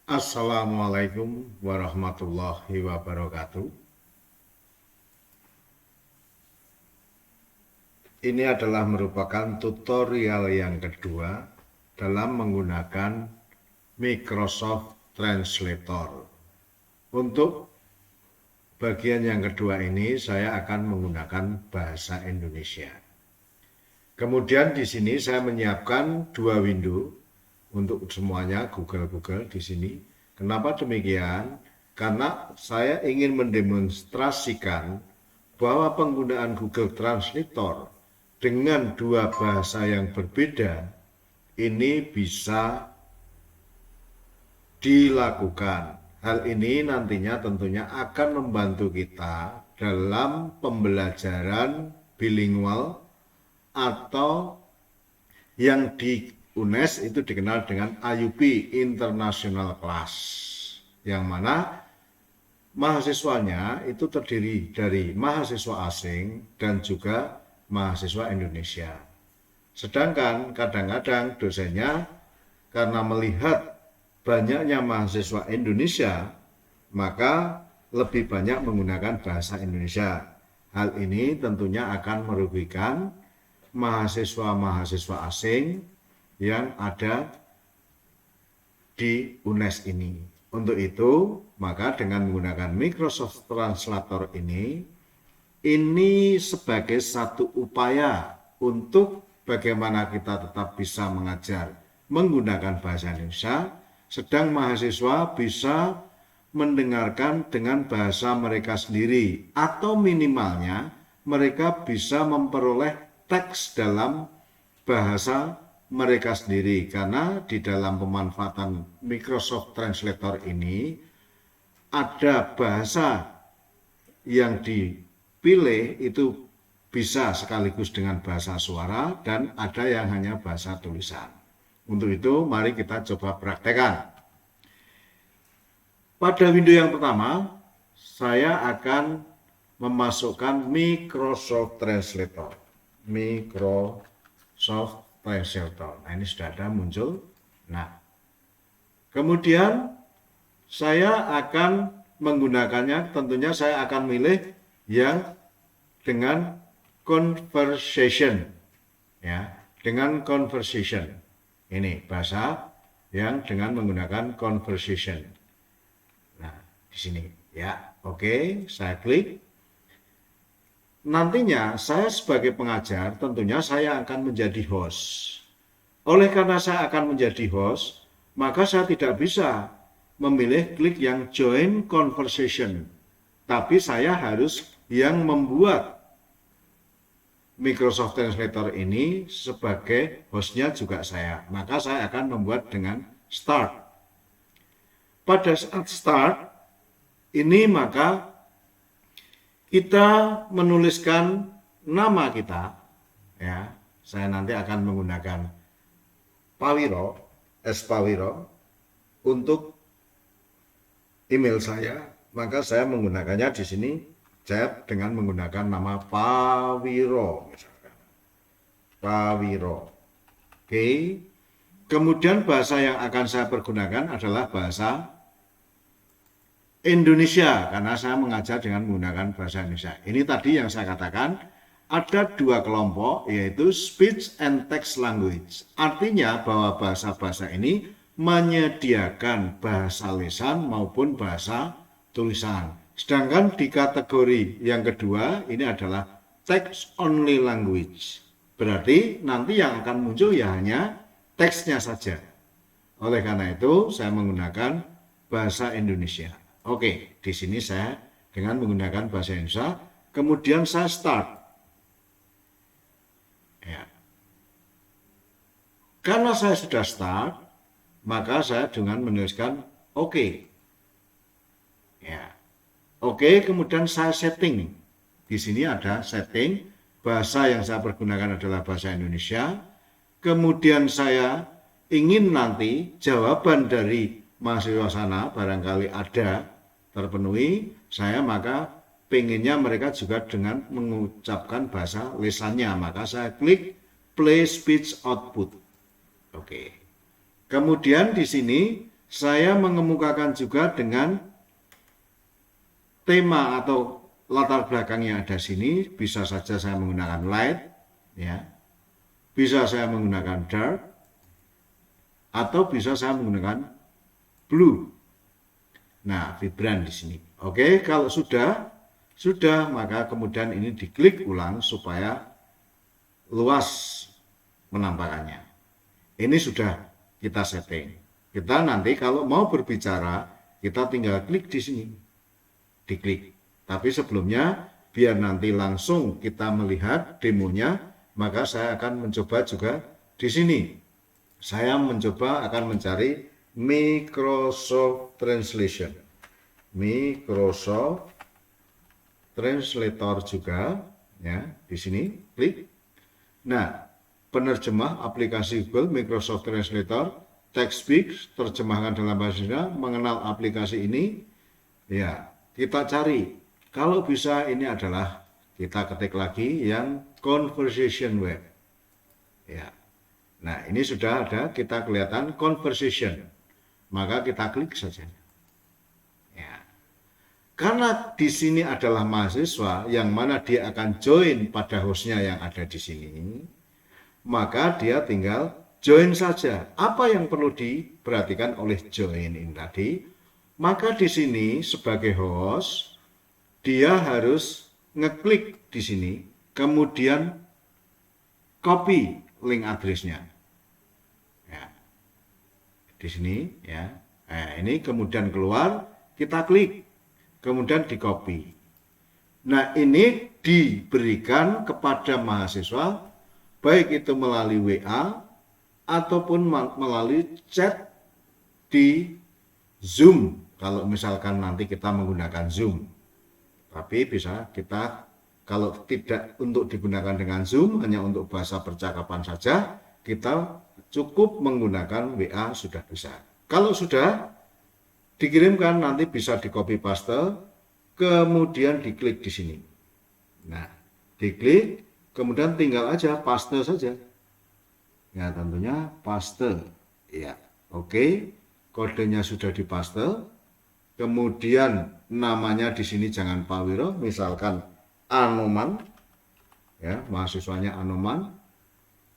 Assalamualaikum warahmatullahi wabarakatuh. Ini adalah merupakan tutorial yang kedua dalam menggunakan Microsoft Translator. Untuk bagian yang kedua ini saya akan menggunakan bahasa Indonesia. Kemudian di sini saya menyiapkan dua window untuk semuanya Google di sini. Kenapa demikian? Karena saya ingin mendemonstrasikan bahwa penggunaan Google Translator dengan dua bahasa yang berbeda ini bisa dilakukan. Hal ini nantinya tentunya akan membantu kita dalam pembelajaran bilingual atau yang di UNES itu dikenal dengan IUP International Class, yang mana mahasiswanya itu terdiri dari mahasiswa asing dan juga mahasiswa Indonesia. Sedangkan kadang-kadang dosennya karena melihat banyaknya mahasiswa Indonesia, maka lebih banyak menggunakan bahasa Indonesia. Hal ini tentunya akan merugikan mahasiswa-mahasiswa asing yang ada di UNES ini. Untuk itu, maka dengan menggunakan Microsoft Translator ini sebagai satu upaya untuk bagaimana kita tetap bisa mengajar menggunakan bahasa Indonesia, sedang mahasiswa bisa mendengarkan dengan bahasa mereka sendiri, atau minimalnya mereka bisa memperoleh teks dalam bahasa mereka sendiri, karena di dalam pemanfaatan Microsoft Translator ini ada bahasa yang dipilih itu bisa sekaligus dengan bahasa suara dan ada yang hanya bahasa tulisan. Untuk itu mari kita coba praktekkan. Pada window yang pertama saya akan memasukkan Microsoft Translator. Nah, ini sudah ada muncul. Nah, kemudian saya akan menggunakannya, tentunya saya akan milih yang dengan conversation, ya, dengan conversation. Ini bahasa yang dengan menggunakan conversation. Nah, di sini, ya, oke, saya klik. Nantinya saya sebagai pengajar tentunya saya akan menjadi host. Oleh karena saya akan menjadi host, maka saya tidak bisa memilih klik yang join conversation. Tapi saya harus yang membuat Microsoft Translator ini sebagai hostnya juga saya. Maka saya akan membuat dengan start. Pada saat start ini maka kita menuliskan nama kita, ya. Saya nanti akan menggunakan Pawiro, Pawiro untuk email saya. Maka saya menggunakannya di sini chat dengan menggunakan nama Pawiro, misalkan. Pawiro. Oke. Kemudian bahasa yang akan saya pergunakan adalah bahasa Indonesia, karena saya mengajar dengan menggunakan bahasa Indonesia. Ini tadi yang saya katakan, ada dua kelompok, yaitu speech and text language. Artinya bahwa bahasa-bahasa ini menyediakan bahasa lisan maupun bahasa tulisan. Sedangkan di kategori yang kedua, ini adalah text only language. Berarti nanti yang akan muncul ya hanya teksnya saja. Oleh karena itu, saya menggunakan bahasa Indonesia. Oke, di sini saya dengan menggunakan bahasa Indonesia, kemudian saya start. Ya. Karena saya sudah start, maka saya dengan menuliskan oke. Ya. Oke, kemudian saya setting. Di sini ada setting, bahasa yang saya pergunakan adalah bahasa Indonesia. Kemudian saya ingin nanti jawaban dari mahasiswa sana barangkali ada terpenuhi, saya maka pengennya mereka juga dengan mengucapkan bahasa lisannya, maka saya klik play speech output. Oke. Kemudian di sini Saya mengemukakan juga dengan tema atau latar belakang yang ada sini. Bisa saja saya menggunakan light, ya. Bisa saya menggunakan dark, atau bisa saya menggunakan blue. Nah, vibran di sini. Oke, kalau sudah, maka kemudian ini diklik ulang supaya luas penampakannya. Ini sudah kita setting. Kita nanti kalau mau berbicara, kita tinggal klik di sini. Diklik. Tapi sebelumnya, biar nanti langsung kita melihat demonya, maka saya akan mencoba juga di sini. Saya mencoba akan mencari Microsoft Translation. Microsoft Translator juga, ya, di sini klik. Nah, penerjemah aplikasi Google Microsoft Translator, TeXtSpeech, terjemahkan dalam bahasa Indonesia, mengenal aplikasi ini, ya, kita cari. Kalau bisa ini adalah kita ketik lagi yang Conversation Web. Ya. Nah, ini sudah ada, kita kelihatan Conversation. Maka kita klik saja. Ya. Karena di sini adalah mahasiswa yang mana dia akan join pada hostnya yang ada di sini, maka dia tinggal join saja. Apa yang perlu diperhatikan oleh join ini tadi? Maka di sini sebagai host, dia harus ngeklik di sini, kemudian copy link address-nya. Ya. Di sini, ya. Nah, ini kemudian keluar, kita klik. Kemudian di copy. Nah, ini diberikan kepada mahasiswa baik itu melalui WA ataupun melalui chat di Zoom. Kalau misalkan nanti kita menggunakan Zoom. Tapi bisa kita, kalau tidak untuk digunakan dengan Zoom, hanya untuk bahasa percakapan saja, kita cukup menggunakan WA sudah bisa. Kalau sudah dikirimkan, nanti bisa di copy paste, kemudian diklik di sini. Nah, diklik, kemudian tinggal aja paste saja. Ya, tentunya paste. Ya, oke. Kodenya sudah dipaste. Kemudian namanya di sini jangan Pak Wiro, misalkan Anoman. Ya, mahasiswanya Anoman.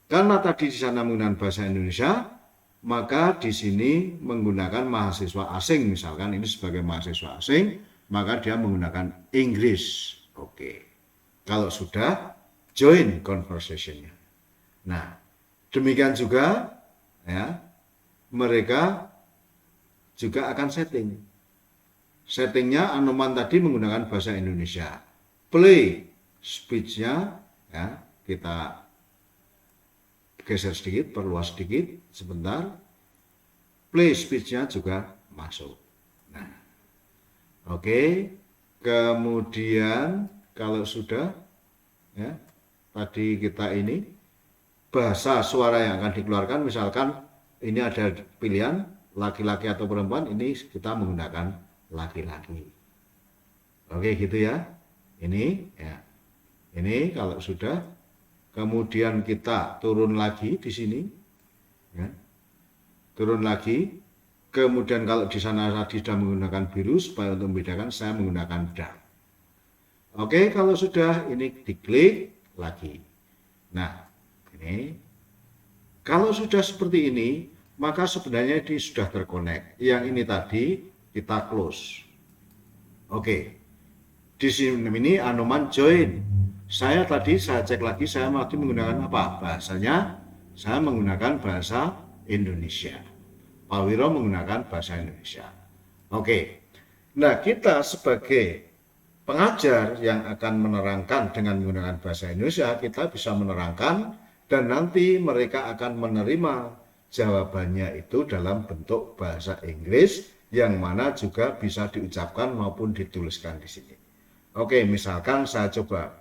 Karena tadi di sana menggunakan bahasa Indonesia, maka di sini menggunakan mahasiswa asing, misalkan ini sebagai mahasiswa asing, maka dia menggunakan Inggris. Oke. Kalau sudah, join conversation-nya. Nah, demikian juga, ya, mereka juga akan setting. Settingnya Anoman tadi menggunakan bahasa Indonesia. Play speech-nya, ya, kita geser sedikit, perluas sedikit, sebentar. Play speech-nya juga masuk. Nah, oke. Kemudian kalau sudah, ya, tadi kita ini bahasa suara yang akan dikeluarkan, misalkan ini ada pilihan laki-laki atau perempuan, ini kita menggunakan laki-laki. Oke, gitu ya. Ini, ya. Ini kalau sudah, kemudian kita turun lagi di sini, ya. Turun lagi, kemudian kalau di sana tadi sudah menggunakan biru, supaya untuk membedakan saya menggunakan dark. Oke, kalau sudah ini diklik lagi. Nah, ini kalau sudah seperti ini, maka sebenarnya ini sudah terkonek. Yang ini tadi kita close. Oke, di sini ini Anoman join. Saya cek lagi, saya masih menggunakan apa? Bahasanya saya menggunakan bahasa Indonesia. Pak Wiro menggunakan bahasa Indonesia. Oke. Nah, kita sebagai pengajar yang akan menerangkan dengan menggunakan bahasa Indonesia, kita bisa menerangkan dan nanti mereka akan menerima jawabannya itu dalam bentuk bahasa Inggris yang mana juga bisa diucapkan maupun dituliskan di sini. Oke, misalkan saya coba.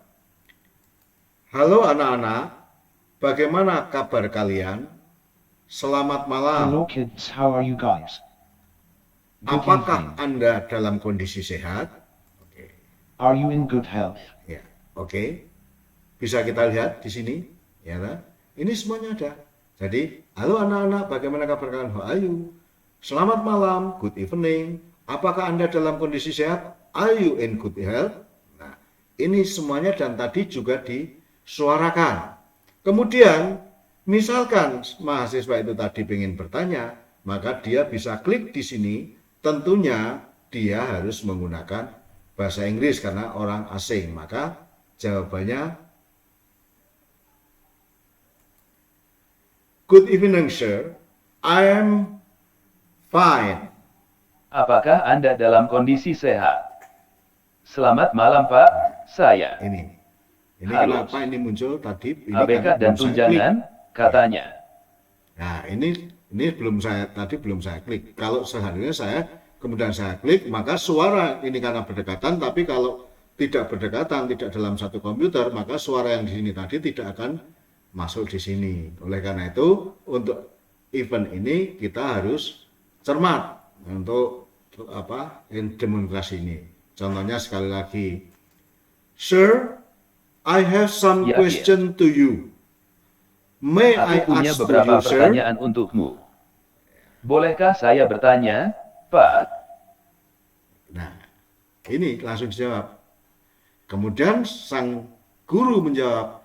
Halo anak-anak, bagaimana kabar kalian? Selamat malam. Hello kids, how are you guys? Good Apakah evening. Anda dalam kondisi sehat? Oke. Are you in good health? Ya, oke. Bisa kita lihat di sini, ya kan? Ini semuanya ada. Jadi, halo anak-anak, bagaimana kabar kalian? How are you? Selamat malam, good evening. Apakah Anda dalam kondisi sehat? Are you in good health? Nah, ini semuanya dan tadi juga disuarakan. Kemudian, misalkan mahasiswa itu tadi ingin bertanya, maka dia bisa klik di sini. Tentunya dia harus menggunakan bahasa Inggris karena orang asing. Maka jawabannya, good evening, sir. I am fine. Apakah Anda dalam kondisi sehat? Selamat malam, Pak. Saya. Ini Halus. kenapa ini muncul tadi? Ini ABK karena dan belum saya klik. tunjangan, katanya. Nah, ini belum saya klik. Kalau seharusnya kemudian saya klik, maka suara ini karena berdekatan, tapi kalau tidak berdekatan, tidak dalam satu komputer, maka suara yang di sini tadi tidak akan masuk di sini. Oleh karena itu, untuk event ini kita harus cermat untuk demonstrasi ini. Contohnya sekali lagi, Sir, I have some Ya, question to you. May I Aku punya ask to beberapa you, sir? pertanyaan untukmu. Bolehkah saya bertanya, Pak? Nah, ini langsung dijawab. Kemudian sang guru menjawab,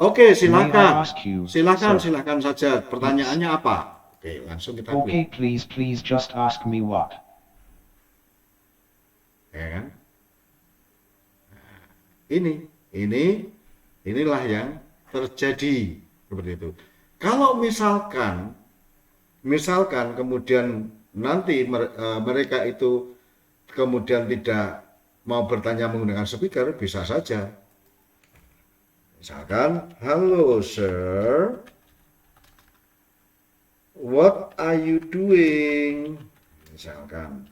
oke, May I silakan. ask you, Silakan sir? saja. Pertanyaannya apa? Oke, langsung kita Okay, klik. please just ask me what. Ya kan? Nah, inilah yang terjadi seperti itu. Kalau misalkan kemudian nanti mereka itu kemudian tidak mau bertanya menggunakan speaker, bisa saja. Misalkan, halo sir, what are you doing? Misalkan,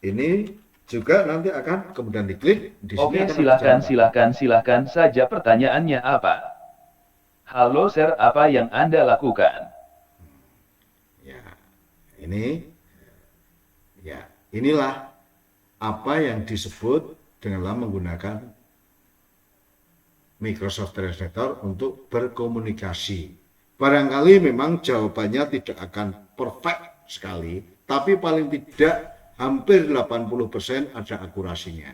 ini juga nanti akan kemudian diklik di sini. Oke, akan ada jawaban. silakan saja pertanyaannya apa? Halo, Sir, apa yang Anda lakukan? Ya, inilah apa yang disebut dengan menggunakan Microsoft Translator untuk berkomunikasi. Barangkali memang jawabannya tidak akan perfect sekali, tapi paling tidak hampir 80% ada akurasinya.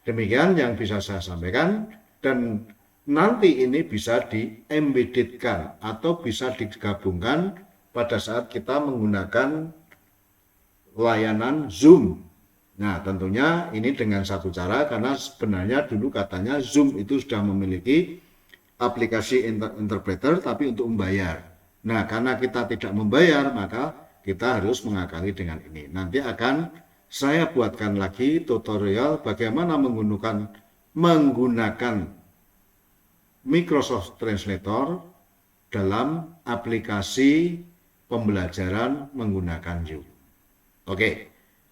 Demikian yang bisa saya sampaikan, dan nanti ini bisa di-embeddedkan atau bisa digabungkan pada saat kita menggunakan layanan Zoom. Nah, tentunya ini dengan satu cara, karena sebenarnya dulu katanya Zoom itu sudah memiliki aplikasi interpreter tapi untuk membayar. Nah, karena kita tidak membayar, maka kita harus mengakali dengan ini. Nanti akan saya buatkan lagi tutorial bagaimana menggunakan Microsoft Translator dalam aplikasi pembelajaran menggunakan Zoom. Oke,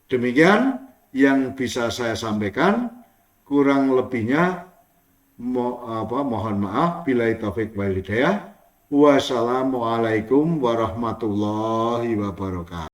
demikian yang bisa saya sampaikan. Kurang lebihnya mohon maaf. Billahi taufik wal hidayah. Wassalamualaikum warahmatullahi wabarakatuh.